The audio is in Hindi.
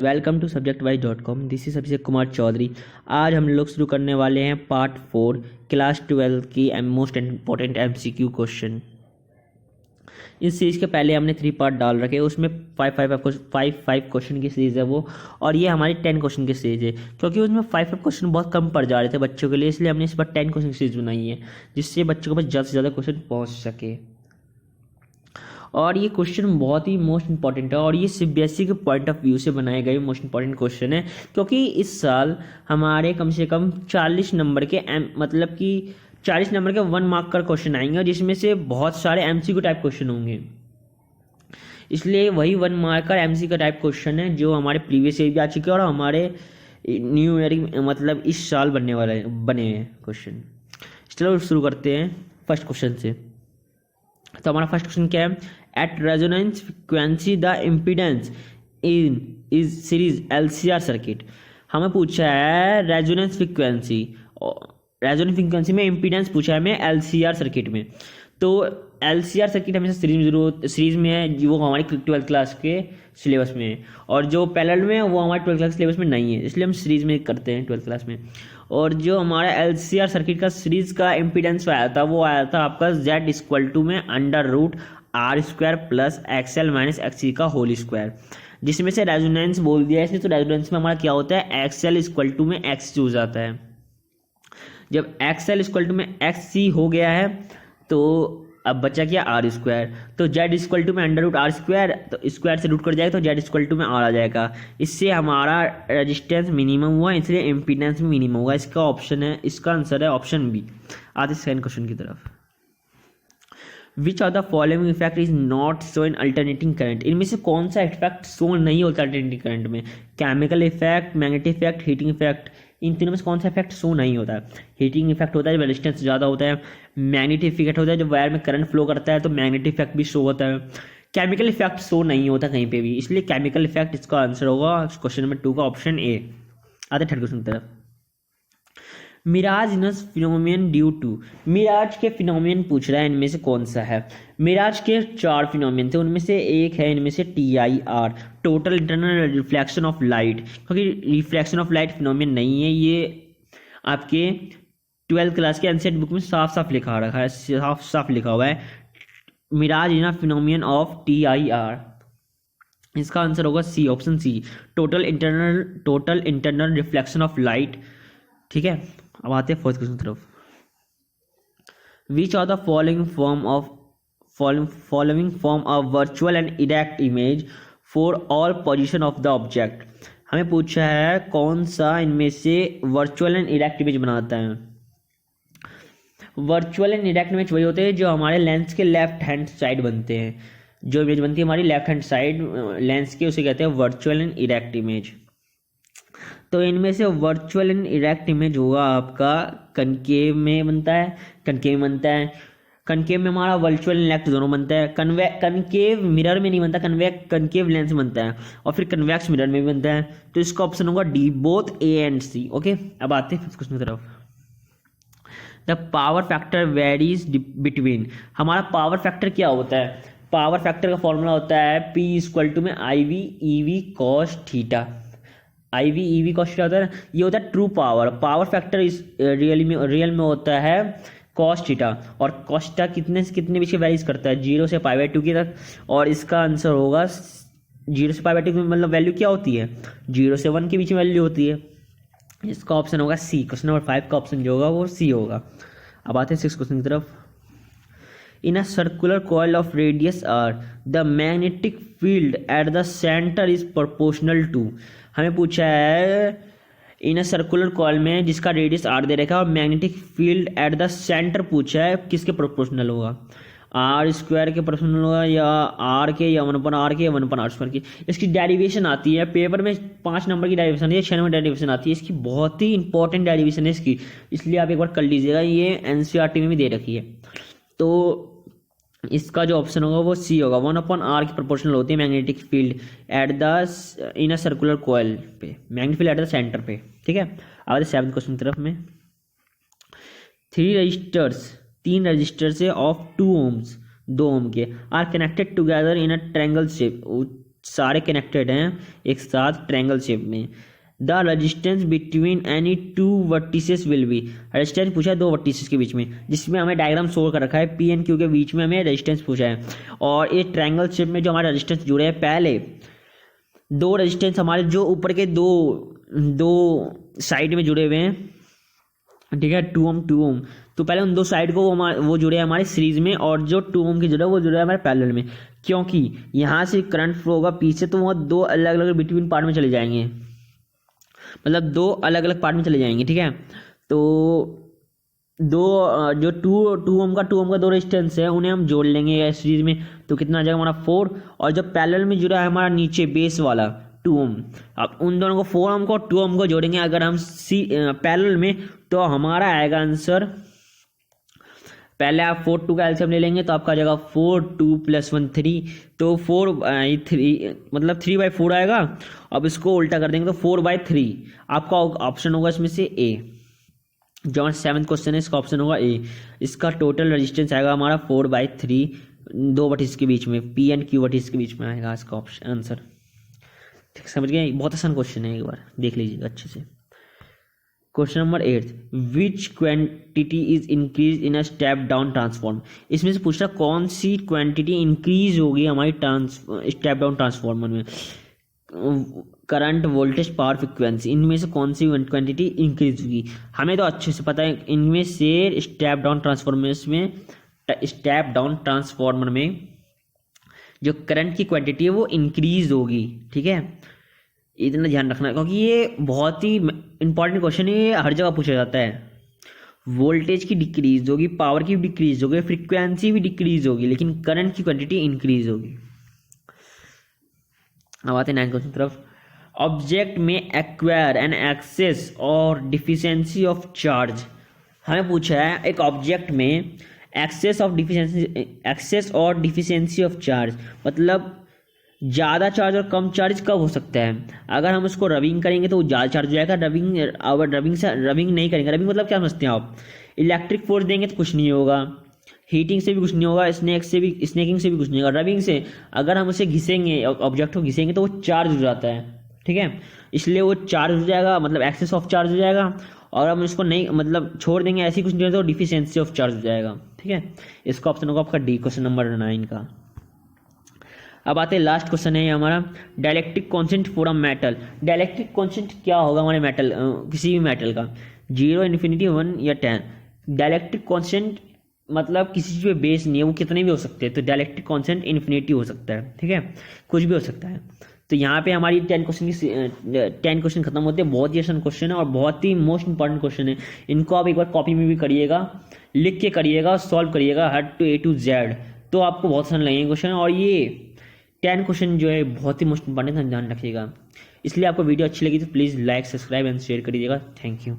Welcome to subjectwise.com। This is Abhishek Kumar Chaudhary. आज हम लोग शुरू करने वाले हैं पार्ट 4 क्लास 12 की मोस्ट इम्पोर्टेंट एमसीक्यू क्वेश्चन। इस सीरीज के पहले हमने 3 पार्ट डाल रखे, उसमें 5 क्वेश्चन की सीरीज है वो, और ये हमारी 10 क्वेश्चन की सीरीज है। क्योंकि उसमें 5 क्वेश्चन बहुत कम पड़ जा रहे थे बच्चों के लिए, इसलिए हमने इस बार 10 क्वेश्चन की सीरीज बनाई है, जिससे बच्चों के पास ज़्यादा से ज़्यादा क्वेश्चन पहुँच सके। और ये क्वेश्चन बहुत ही मोस्ट इंपॉर्टेंट है, और ये सीबीएसई के पॉइंट ऑफ व्यू से बनाए गए मोस्ट इंपॉर्टेंट क्वेश्चन है। क्योंकि इस साल हमारे कम से कम 40 नंबर के मतलब कि 40 नंबर के 1 मार्क का क्वेश्चन आएंगे, और जिसमें से बहुत सारे एमसीक्यू टाइप क्वेश्चन होंगे। इसलिए वही 1 मार्क का एमसीक्यू टाइप क्वेश्चन है जो हमारे प्रीवियस ईयर भी आ चुके हैं, और हमारे न्यू ईयर मतलब इस साल बने हैं क्वेश्चन। चलो शुरू करते हैं फर्स्ट क्वेश्चन से। तो हमारा फर्स्ट क्वेश्चन क्या है? At resonance frequency the impedance in is series LCR circuit. हमें पूछा है रेजोनेंस फ्रिक्वेंसी में इम्पीडेंस पूछा है हमें एलसीआर सर्किट में। तो एलसीआर सर्किट हमेशा सीरीज में है, वो हमारी 12th क्लास के सिलेबस में है, और जो पैरेलल में है वो हमारे 12th क्लास सिलेबस में नहीं है, इसलिए हम सीरीज में करते हैं 12th क्लास में। और जो हमारा एलसीआर सर्किट का सीरीज का इम्पीडेंस आया था वो आया था आपका Z इक्वल में √R² plus XL minus XC का होल स्क्वायर, जिसमें से रेजोनेंस बोल दिया है इसने। तो रेजोनेंस में हमारा क्या होता है? XL इक्वल में XC हो जाता है। जब XL इक्वल में XC हो गया है तो अब बचा क्या? R²। तो Z इक्वल में √R², तो स्क्वायर से रूट कर जाएगा तो Z इक्वल में R आ जाएगा। इससे हमारा रेजिस्टेंस मिनिमम हुआ, इसलिए इम्पीडेंस भी मिनिमम होगा। इसका ऑप्शन है, इसका आंसर है ऑप्शन बी। आते सेकंड क्वेश्चन की तरफ। Which of the following effect is not show in alternating current. इनमें से कौन सा इफेक्ट शो नहीं होता अल्टरनेटिंग करंट में? Chemical effect, magnetic effect, heating effect. इन तीनों में से कौन सा इफेक्ट शो नहीं होता है? हीटिंग इफेक्ट होता है जब रेजिस्टेंस ज़्यादा होता है। मैग्नेटिक इफेक्ट होता है जब वायर में करंट फ्लो करता है, तो मैग्नेटिक इफेक्ट भी शो होता है। केमिकल इफेक्ट शो नहीं होता कहीं पे भी, इसलिए केमिकल इफेक्ट इसका आंसर होगा क्वेश्चन नंबर 2 का ऑप्शन ए। आते थर्ड क्वेश्चन की तरफ। Mirage phenomenon due to. Mirage के फिनोमियन पूछ रहा है, इनमें से कौन सा है? मिराज के 4 फिनोमियन थे, उनमें से एक है इनमें से TIR, total internal reflection of light. क्योंकि रिफ्लेक्शन ऑफ लाइट फिनोमियन नहीं है, ये आपके 12th क्लास के एनसीईआरटी बुक में साफ साफ लिखा रखा है, साफ साफ लिखा हुआ है mirage is a phenomenon of TIR। इसका आंसर होगा C, option C, total internal reflection of light. ठीक है, अब आते हैं फोर्थ क्वेश्चन की तरफ। Which are the following form of virtual and erect image for all position of the object. हमें पूछा है कौन सा इनमें से वर्चुअल एंड इरेक्ट इमेज बनाता है। वर्चुअल एंड इरेक्ट इमेज वही होते हैं जो हमारे लेंस के लेफ्ट हैंड साइड बनते हैं। जो इमेज बनती है हमारी लेफ्ट हैंड साइड लेंस के, उसे कहते हैं वर्चुअल एंड इरेक्ट इमेज। तो इनमें से वर्चुअल एंड इरेक्ट इमेज होगा आपका कनकेव में बनता है, कनकेव में हमारा वर्चुअल एंड इरेक्ट दोनों बनता है। कनकेव मिरर में नहीं बनता, कनकेव लेंस बनता है, और फिर कन्वेक्स मिरर में भी बनता है। तो इसका ऑप्शन होगा D, both A and C। Okay, अब आते हैं क्वेश्चन की तरफ। The power factor varies between. हमारा पावर फैक्टर क्या होता है? पावर फैक्टर का फॉर्मूला होता है P इक्वल टू में IV EV cos theta. IV EV cos theta होता है, ये होता है ट्रू पावर फैक्टर। इस रियल में होता है cos थीटा, और cos थीटा कितने से कितने बीच वैरीज करता है? 0 से π/2 की तक। और इसका आंसर होगा 0 से π/2 की मतलब वैल्यू क्या होती है? 0 से 1 के बीच में वैल्यू होती है। इसका ऑप्शन होगा सी। क्वेश्चन नंबर 5 का ऑप्शन जो होगा वो सी होगा। अब आते हैं 6th क्वेश्चन की तरफ। In a circular coil of radius R the magnetic field at the centre is proportional to. हमें पूछा है इन अ सर्कुलर कॉइल में जिसका रेडियस R दे रखा है, और magnetic field at the centre पूछा है, किसके प्रोपोर्शनल होगा? R² के प्रोपोर्शनल होगा, या R के, या 1/R के, या 1/R² की। इसकी डेरिवेशन आती है पेपर में, 5 नंबर की डेरिवेशन है, 6 नंबर डेरिवेशन आती है इसकी, बहुत ही इंपॉर्टेंट डेरिवेशन है इसकी, इसलिए आप एक बार कर लीजिएगा, ये एनसीईआरटी में भी दे रखी है। तो इसका जो ऑप्शन होगा वो सी होगा। 1/R की प्रोपोर्शनल होती है magnetic field at the in a circular coil पे, magnetic field at the centre पे। ठीक है, अब 7th क्वेश्चन की तरफ में। 3 resistors of 2 ohms, 2 ohm के, are connected together in a triangle सारे कनेक्टेड हैं एक साथ ट्रायंगल शेप में। The resistance between any two vertices will be, resistance पूछा है दो वर्टिसेस के बीच में, जिसमें हमें डायग्राम शो कर रखा है पी एंड क्यू के बीच में हमें रेजिस्टेंस पूछा है। और ये ट्रायंगल शेप में जो हमारे रेजिस्टेंस जुड़े हैं, पहले दो रेजिस्टेंस हमारे जो ऊपर के दो साइड में जुड़े हुए हैं, ठीक है, 2 ओम 2 ओम, तो पहले उन दो साइड को वो जुड़े हैं हमारे सीरीज में, और जो 2 ओम के जुड़े हैं वो जुड़े हैं हमारे पैरेलल में, क्योंकि यहाँ से करंट फ्लो होगा पीछे, तो वो दो अलग अलग बिटवीन पार्ट में चले जाएंगे, मतलब दो अलग अलग पार्ट में चले जाएंगे, ठीक है। तो दो जो 2 ओम का दो रेजिस्टेंस है उन्हें हम जोड़ लेंगे सीरीज में, तो कितना आ जाएगा हमारा 4, और जब पैरेलल में जुड़ा है हमारा नीचे बेस वाला 2 ओम, अब उन दोनों को 4 ओम को 2 ओम को जोड़ेंगे अगर हम पैरेलल में, तो हमारा आएगा आंसर, पहले आप 4 2 का एलसीएम ले लेंगे तो आपका आ जाएगा 4 2 + 1 3, तो 4/3 मतलब 3/4 आएगा। अब इसको उल्टा कर देंगे तो 4/3 आपका ऑप्शन होगा इसमें से ए, जो हमारा 7th क्वेश्चन है इसका ऑप्शन होगा ए। इसका टोटल रेजिस्टेंस आएगा हमारा 4/3 दो वर्टिसेस के बीच में, पी एंड क्यू वर्टिसेस के बीच में आएगा इसका ऑप्शन आंसर। ठीक समझ गए, बहुत आसान क्वेश्चन है, एक बार देख लीजिएगा अच्छे से। Question number 8, which quantity is increase in a step down transform, इसमें से पूछ रहा कौन सी क्वांटिटी इंक्रीज होगी हमारी स्टेप डाउन ट्रांसफॉर्मर में, करंट, वोल्टेज, पावर, फ्रिक्वेंसी, इनमें से कौन सी क्वांटिटी इंक्रीज होगी। हमें तो अच्छे से पता है इनमें से स्टेप डाउन ट्रांसफॉर्मर में जो करंट की क्वांटिटी है वो इंक्रीज होगी, ठीक है, इतना ध्यान रखना, क्योंकि ये बहुत ही इंपॉर्टेंट क्वेश्चन है, ये हर जगह पूछा जाता है। वोल्टेज की डिक्रीज होगी, पावर की भी डिक्रीज होगी, फ्रीक्वेंसी भी डिक्रीज होगी, लेकिन करंट की क्वांटिटी इंक्रीज होगी। अब आते हैं 9th क्वेश्चन तरफ। ऑब्जेक्ट में एक्वायर एन एक्सेस और डिफिशियंसी ऑफ चार्ज, हमें पूछा है एक ऑब्जेक्ट में एक्सेस और डिफिशियंसी ऑफ चार्ज, मतलब ज़्यादा चार्ज और कम चार्ज कब हो सकता है। अगर हम उसको रबिंग करेंगे तो वो ज़्यादा चार्ज हो जाएगा, रबिंग नहीं करेंगे, रबिंग मतलब क्या समझते हैं आप, इलेक्ट्रिक फोर्स देंगे तो कुछ नहीं होगा, हीटिंग से भी कुछ नहीं होगा, स्नैकिंग से भी कुछ नहीं होगा। रबिंग से अगर हम उसे घिसेंगे, ऑब्जेक्ट को घिसेंगे तो वो चार्ज हो जाता है, ठीक है, इसलिए वो चार्ज हो जाएगा, मतलब एक्सेस ऑफ चार्ज हो जाएगा, और हम इसको नहीं मतलब छोड़ देंगे ऐसी कुछ नहीं होता तो डिफिशियंसी ऑफ चार्ज हो जाएगा, ठीक है। इसका ऑप्शन होगा आपका डी, क्वेश्चन नंबर 9 का। अब आते हैं लास्ट क्वेश्चन है हमारा, dielectric constant for a metal. Dielectric constant क्या होगा हमारे मेटल, किसी भी मेटल का, 0, इन्फिनिटी, 1 या 10। डाइलेक्ट्रिक कांस्टेंट मतलब किसी चीज़ पे बेस नहीं है, वो कितने भी हो सकते हैं, तो डाइलेक्ट्रिक कांस्टेंट इन्फिनिटी हो सकता है, ठीक है, कुछ भी हो सकता है। तो यहाँ पे हमारी 10 क्वेश्चन खत्म होते हैं। बहुत ही आसान क्वेश्चन है और बहुत ही मोस्ट इंपॉर्टेंट क्वेश्चन है, इनको आप एक बार कॉपी में भी करिएगा, लिख के करिएगा, सॉल्व करिएगा हर A to Z, तो आपको बहुत आसान लगेंगे क्वेश्चन। और ये 10 क्वेश्चन जो है बहुत ही मोस्ट इंपॉर्टेंट है, ध्यान रखिएगा। इसलिए आपको वीडियो अच्छी लगी तो please like, subscribe and share करिएगा। Thank you.